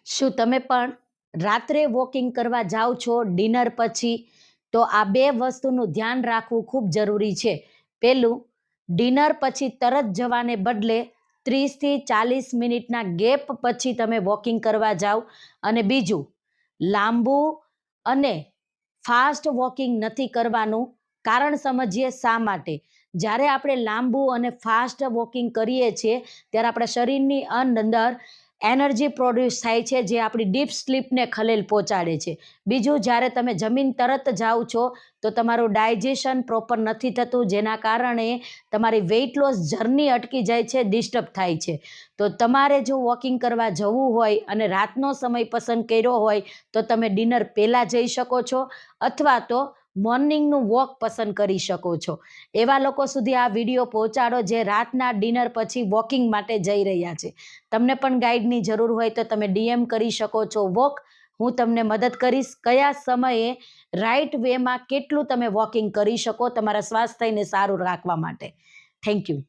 શું તમે પણ રાત્રે વોકિંગ કરવા જાઓ છો ડિનર પછી? તો આ બે વસ્તુનું ધ્યાન રાખવું ખૂબ જરૂરી છે. પહેલું, ડિનર પછી તરત જવાને બદલે 30થી 40 મિનિટના ગેપ પછી તમે વોકિંગ કરવા જાઓ. અને બીજું, લાંબુ અને ફાસ્ટ વોકિંગ નથી કરવાનું. કારણ સમજીએ શા માટે. જ્યારે આપણે લાંબુ અને ફાસ્ટ વોકિંગ કરીએ છીએ ત્યારે આપણા શરીરની અંદર એનર્જી પ્રોડ્યુસ થાય છે, જે આપણી ડીપ સ્લીપને ખલેલ પહોંચાડે છે. બીજું, જ્યારે તમે જમીન તરત જાઓ છો તો તમારું ડાયજેશન પ્રોપર નથી થતું, જેના કારણે તમારી વેઇટ લોસ જર્ની અટકી જાય છે, ડિસ્ટર્બ થાય છે. તો તમારે જો વોકિંગ કરવા જવું હોય અને રાતનો સમય પસંદ કર્યો હોય તો તમે ડિનર પહેલાં જઈ શકો છો, અથવા તો મોર્નિંગનું વોક પસંદ કરી શકો છો. એવા લોકો સુધી આ વિડીયો પહોંચાડો જે રાતના ડિનર પછી વોકિંગ માટે જઈ રહ્યા છે. તમને પણ ગાઈડની જરૂર હોય તો તમે DM કરી શકો છો. હું તમને મદદ કરીશ કયા સમયે રાઈટ વેમાં કેટલું તમે વોકિંગ કરી શકો તમારા સ્વાસ્થ્યને સારું રાખવા માટે. Thank you.